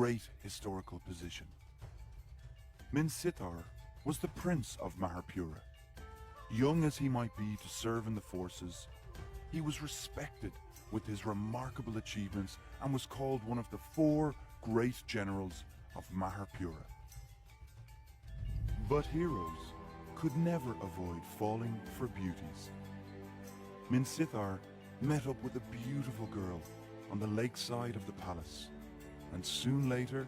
great historical position. Minsitar was the prince of Maharpura. Young as he might be to serve in the forces, he was respected with his remarkable achievements and was called one of the 4 great generals of Maharpura. But heroes could never avoid falling for beauties. Minsitar met up with a beautiful girl on the lakeside of the palace, and soon later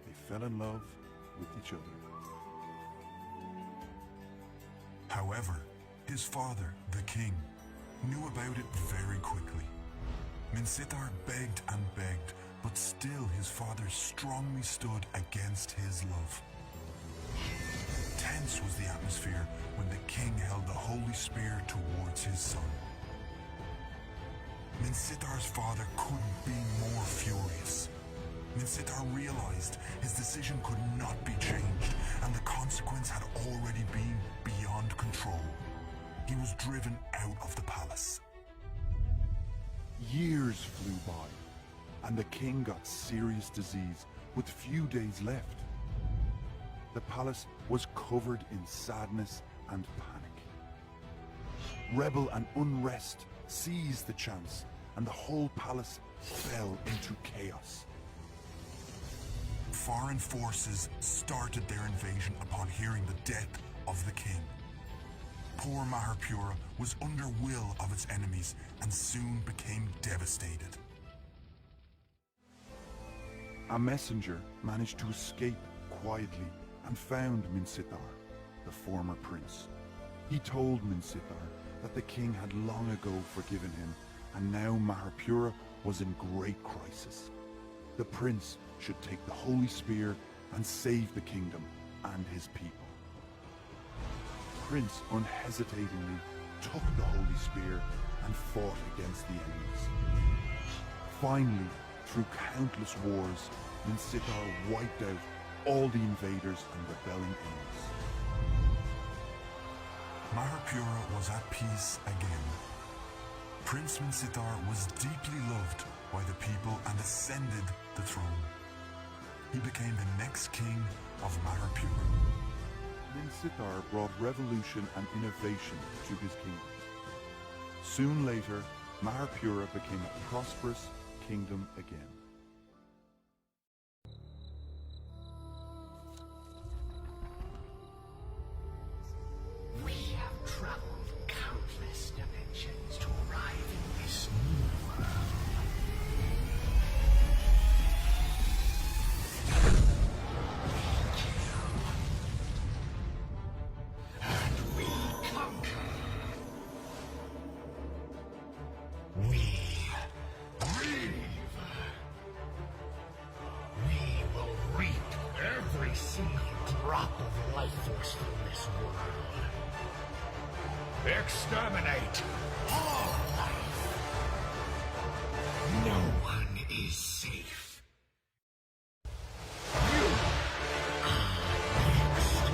they fell in love with each other. However, his father, the king, knew about it very quickly. Minsitar begged and begged, but still his father strongly stood against his love. Tense was the atmosphere when the king held the holy spear towards his son. Minsitar's father couldn't be more furious. Minsitar realized his decision could not be changed, and the consequence had already been beyond control. He was driven out of the palace. Years flew by, and the king got serious disease with few days left. The palace was covered in sadness and panic. Rebel and unrest seized the chance, and the whole palace fell into chaos. Foreign forces started their invasion upon hearing the death of the king. Poor Maharpura was under will of its enemies and soon became devastated. A messenger managed to escape quietly and found Minsitar, the former prince. He told Minsitar that the king had long ago forgiven him, and now Maharpura was in great crisis. The prince should take the holy spear and save the kingdom and his people. Prince unhesitatingly took the holy spear and fought against the enemies. Finally, through countless wars, Minsitar wiped out all the invaders and rebelling enemies. Maharpura was at peace again. Prince Minsitar was deeply loved by the people and ascended the throne. He became the next king of Maharpura. Minsitar brought revolution and innovation to his kingdom. Soon later, Maharpura became a prosperous kingdom again. We have traveled countless dimensions to arrive in this new world. And we conquer. We grieve. We will reap every single drop of life force from this world. Exterminate all life. No one is safe. You are next.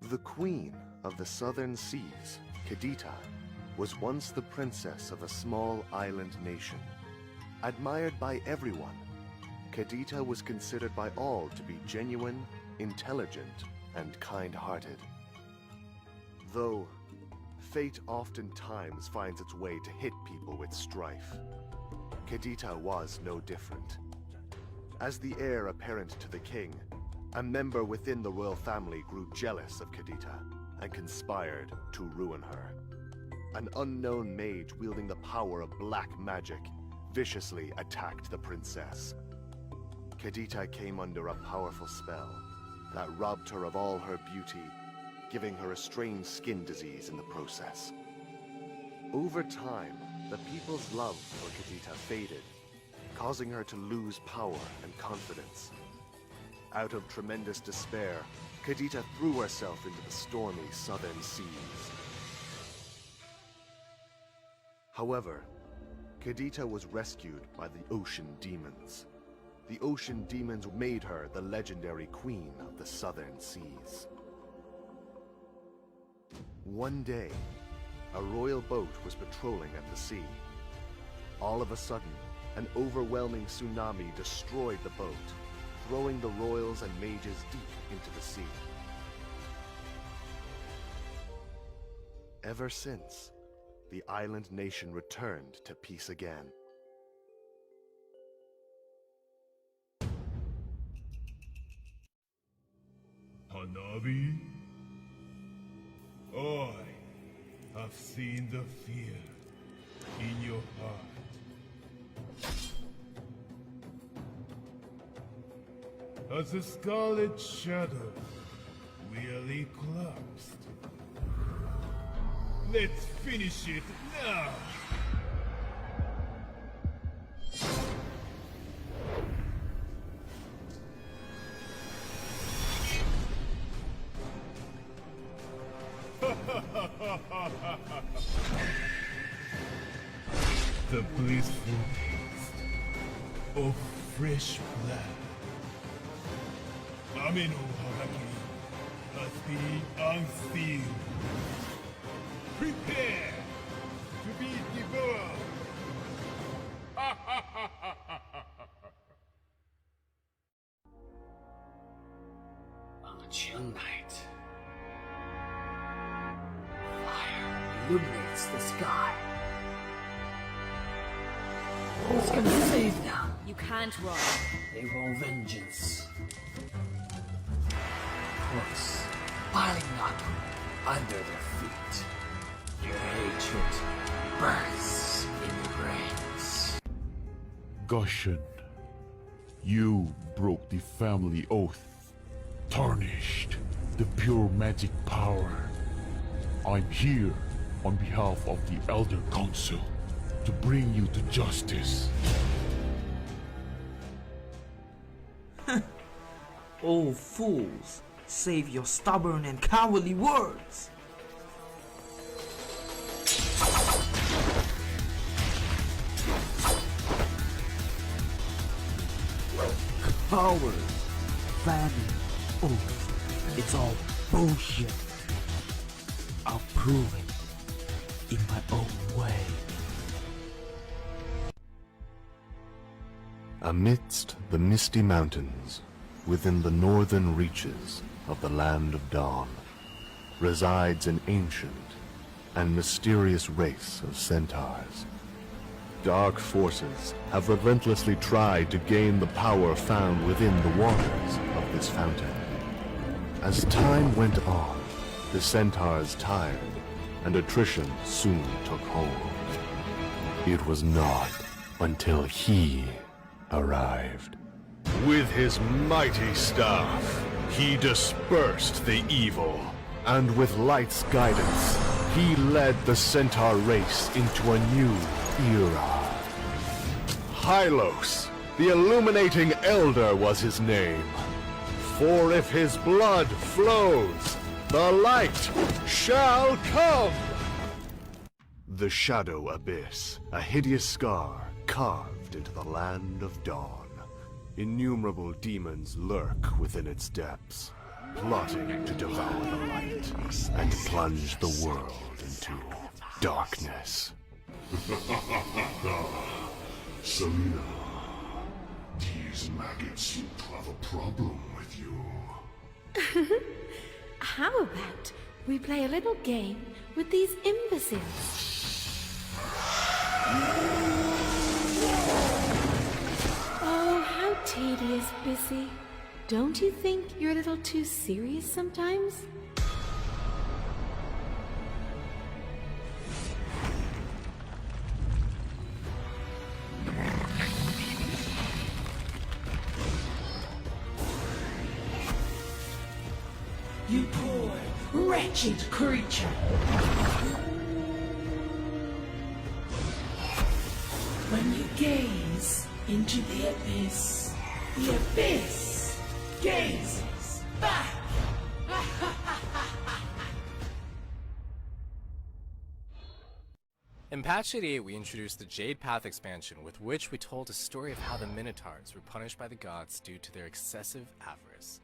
The Queen of the Southern Seas, Kadita, was once the princess of a small island nation. Admired by everyone, Kadita was considered by all to be genuine, intelligent, and kind-hearted. Though, fate oftentimes finds its way to hit people with strife. Kadita was no different. As the heir apparent to the king, a member within the royal family grew jealous of Kadita and conspired to ruin her. An unknown mage wielding the power of black magic viciously attacked the princess. Kadita came under a powerful spell that robbed her of all her beauty, giving her a strange skin disease in the process. Over time, the people's love for Kadita faded, causing her to lose power and confidence. Out of tremendous despair, Kadita threw herself into the stormy southern seas. However, Kadita was rescued by the ocean demons. The ocean demons made her the legendary queen of the southern seas. One day, a royal boat was patrolling at the sea. All of a sudden, an overwhelming tsunami destroyed the boat, throwing the royals and mages deep into the sea. Ever since, the island nation returned to peace again. Hanabi? I have seen the fear in your heart. As the scarlet shadow really collapsed. Let's finish it now! The blissful taste of fresh blood. Ame no Hagaki has been unsealed. Prepare to be devoured! On a chill night, fire illuminates the sky. Who's gonna save them? You can't run. They will vengeance. Close, piling up under their feet. Your hatred burns in your brains. Gushin, you broke the family oath, tarnished the pure magic power. I'm here on behalf of the Elder Council to bring you to justice. Oh, fools! Save your stubborn and cowardly words! Cowards! Famine! Oath! It's all bullshit! I'll prove it in my own way. Amidst the misty mountains, within the northern reaches of the Land of Dawn, resides an ancient and mysterious race of centaurs. Dark forces have relentlessly tried to gain the power found within the waters of this fountain. As time went on, the centaurs tired, and attrition soon took hold. It was not until he arrived. With his mighty staff, he dispersed the evil, and with light's guidance, he led the centaur race into a new era. Hylos, the Illuminating Elder was his name. For if his blood flows, the light shall come! The Shadow Abyss, a hideous scar carved into the Land of Dawn. Innumerable demons lurk within its depths. plotting to devour the light and plunge the world into darkness. Selena, these maggots seem to have a problem with you. How about we play a little game with these imbeciles? Oh, how tedious, Bissy. Don't you think you're a little too serious sometimes? You poor, wretched creature. When you gaze into the abyss gazes back. In Patch 88, we introduced the Jade Path expansion, with which we told a story of how the Minotaurs were punished by the gods due to their excessive avarice.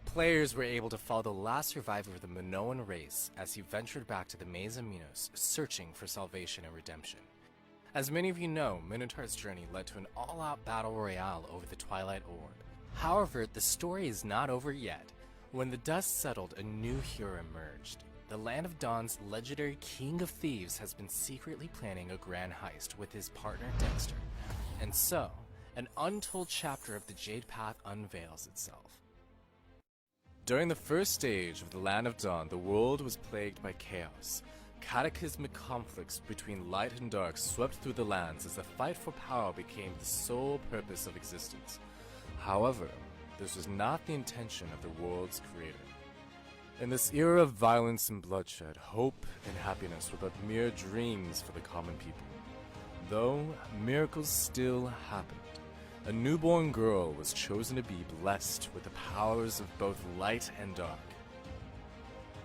Players were able to follow the last survivor of the Minoan race as he ventured back to the Maze of Minos, searching for salvation and redemption. As many of you know, Minotaur's journey led to an all-out battle royale over the Twilight Orb. However, the story is not over yet. When the dust settled, a new hero emerged. The Land of Dawn's legendary King of Thieves has been secretly planning a grand heist with his partner Dexter. And so, an untold chapter of the Jade Path unveils itself. During the first stage of the Land of Dawn, the world was plagued by chaos. Cataclysmic conflicts between light and dark swept through the lands as the fight for power became the sole purpose of existence. However, this was not the intention of the world's creator. In this era of violence and bloodshed, hope and happiness were but mere dreams for the common people. Though miracles still happened. A newborn girl was chosen to be blessed with the powers of both light and dark.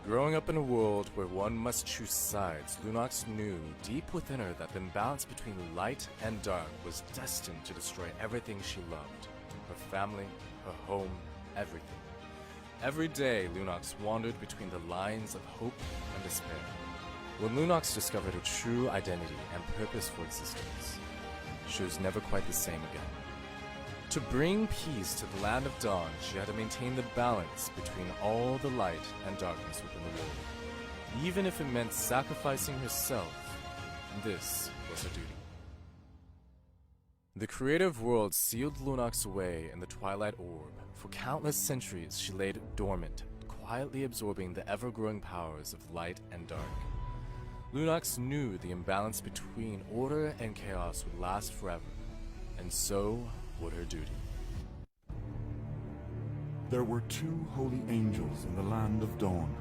Growing up in a world where one must choose sides, Lunox knew deep within her that the imbalance between light and dark was destined to destroy everything she loved. Her family, her home, everything. Every day, Lunox wandered between the lines of hope and despair. When Lunox discovered her true identity and purpose for existence, she was never quite the same again. To bring peace to the Land of Dawn, she had to maintain the balance between all the light and darkness within the world. Even if it meant sacrificing herself, this was her duty. The creator of worlds sealed Lunox away in the Twilight Orb. For countless centuries, she laid dormant, quietly absorbing the ever-growing powers of light and dark. Lunox knew the imbalance between order and chaos would last forever, and so would her duty. There were two holy angels in the Land of Dawn.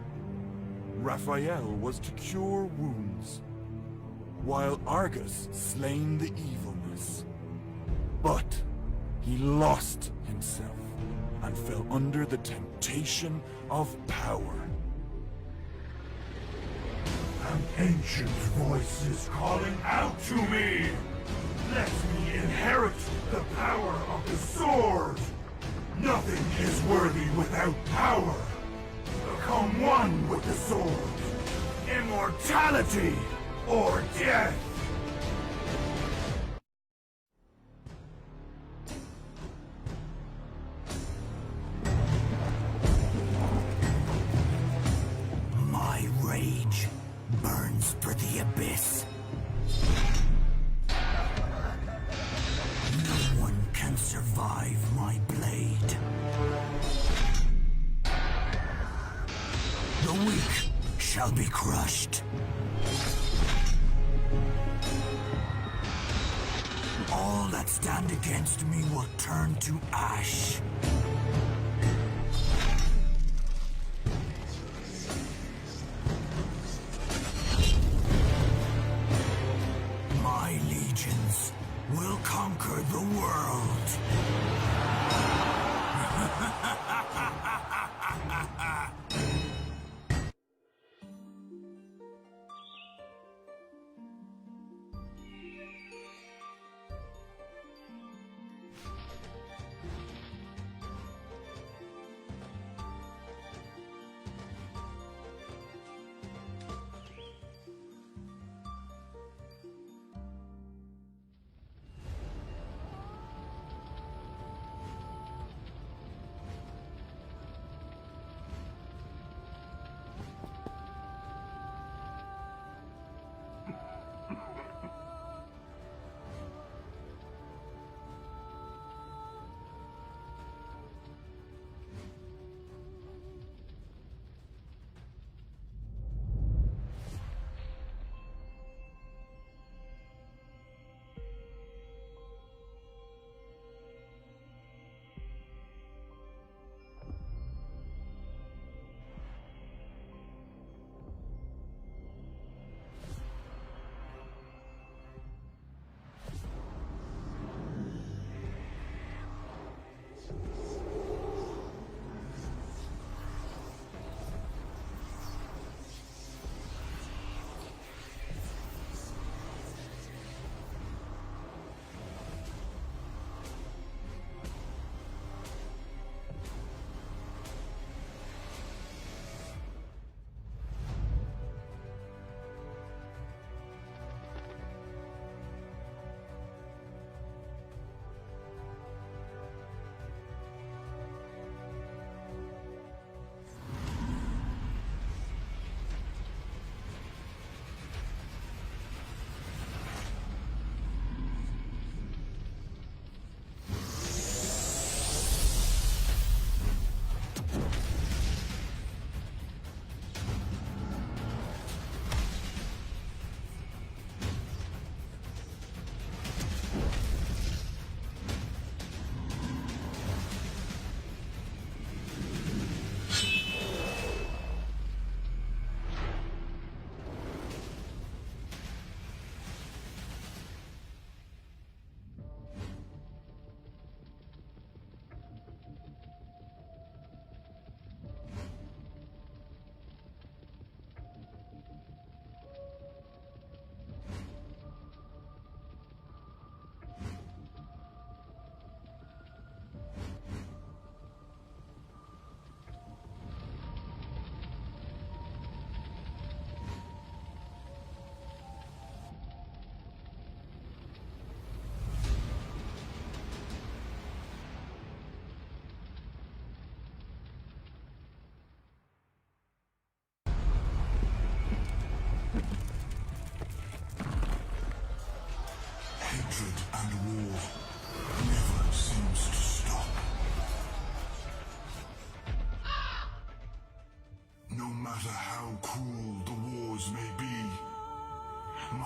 Raphael was to cure wounds, while Argus slain the evilness. But he lost himself and fell under the temptation of power. An ancient voice is calling out to me! Let me inherit the power of the sword! Nothing is worthy without power! Become one with the sword! Immortality or death! My rage burns for the abyss. No one can survive my blade. The weak shall be crushed. All that stand against me will turn to ash. My legions will conquer the world.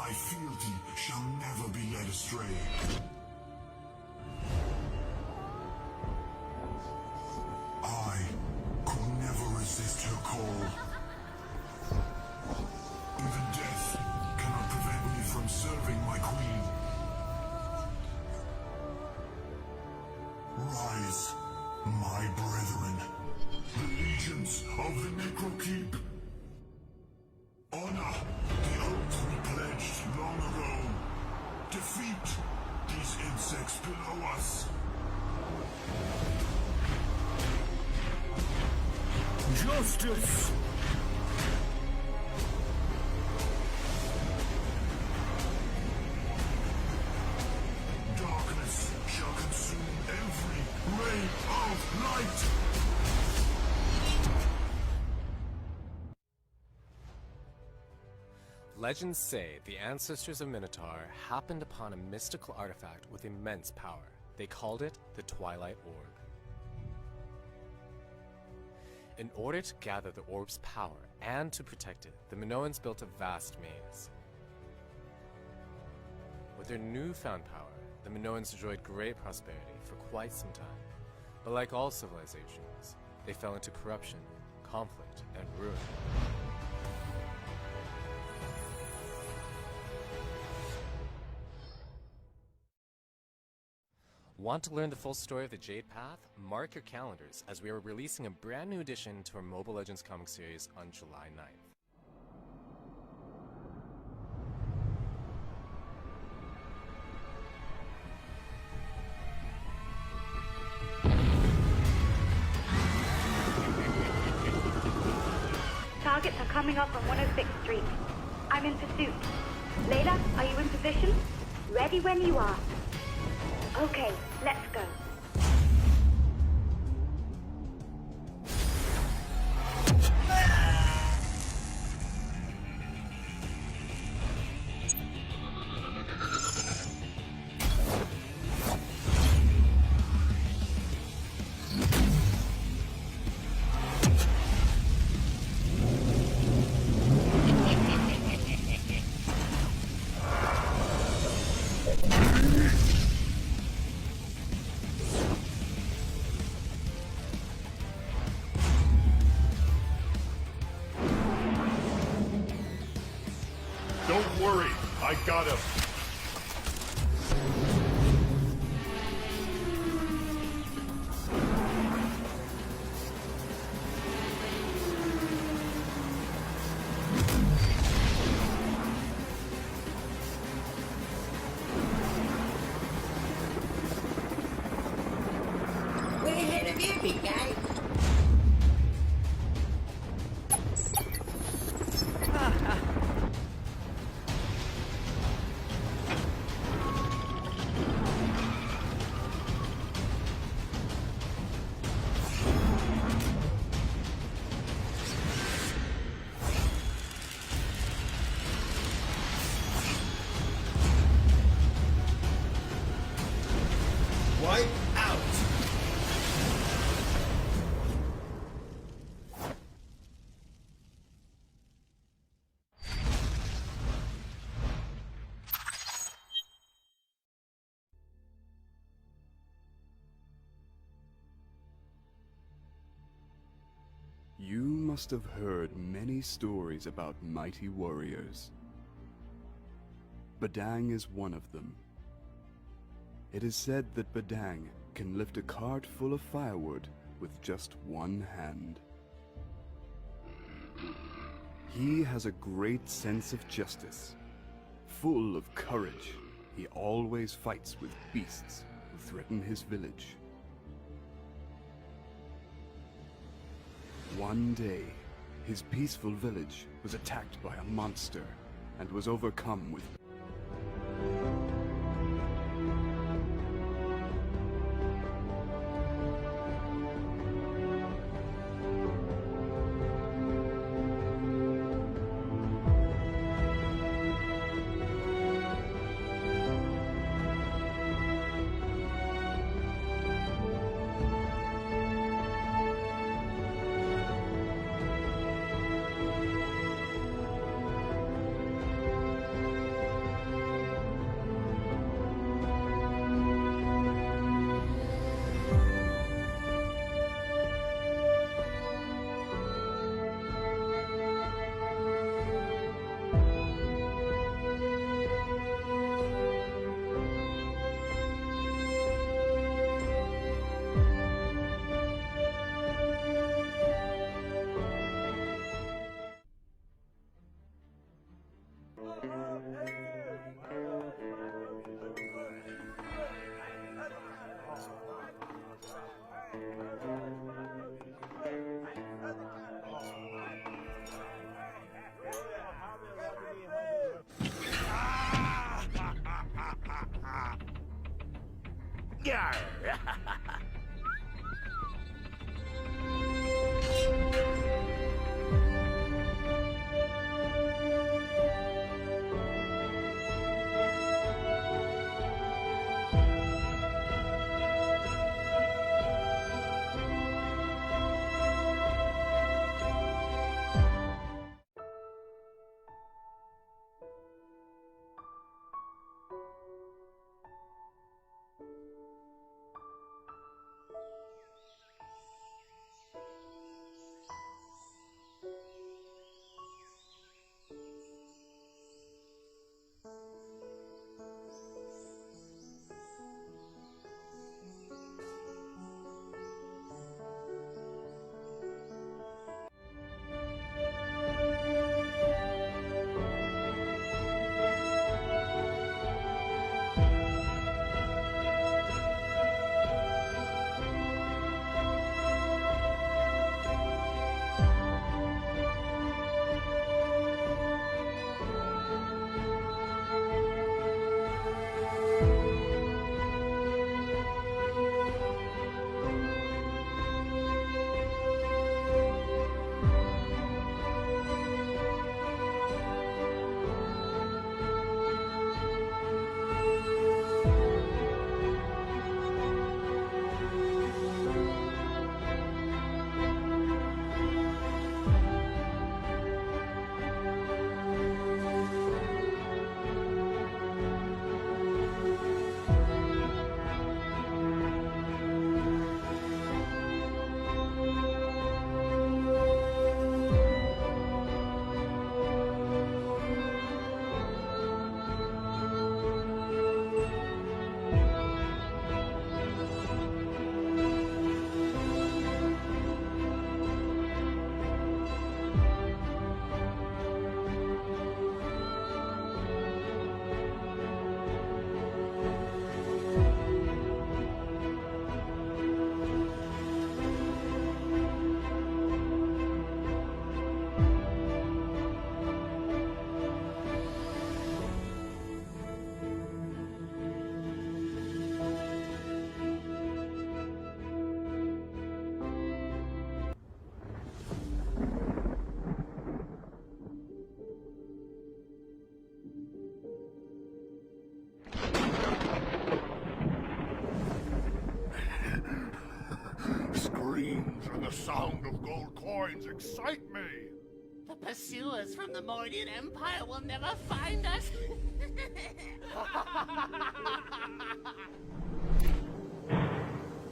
My fealty shall never be led astray. I could never resist her call. Even death cannot prevent me from serving my queen. Rise, my brethren, the legions of the Necrokeep. Honor the oath we pledged long ago. Defeat these insects below us. Justice! Darkness shall consume every ray of light. Legends say the ancestors of Minotaur happened upon a mystical artifact with immense power. They called it the Twilight Orb. In order to gather the orb's power and to protect it, the Minoans built a vast maze. With their newfound power, the Minoans enjoyed great prosperity for quite some time. But like all civilizations, they fell into corruption, conflict, and ruin. Want to learn the full story of the Jade Path? Mark your calendars as we are releasing a brand new addition to our Mobile Legends comic series on July 9th. Targets are coming up on 106th Street. I'm in pursuit. Layla, are you in position? Ready when you are. Okay, let's go. Don't worry, I got him. Way ahead of you, big guy. Wipe out! You must have heard many stories about mighty warriors. Badang is one of them. It is said that Badang can lift a cart full of firewood with just one hand. He has a great sense of justice. Full of courage, he always fights with beasts who threaten his village. One day, his peaceful village was attacked by a monster and was overcome with screams and the sound of gold coins excite me. The pursuers from the Mordian Empire will never find us.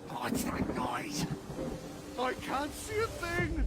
What's that noise? I can't see a thing.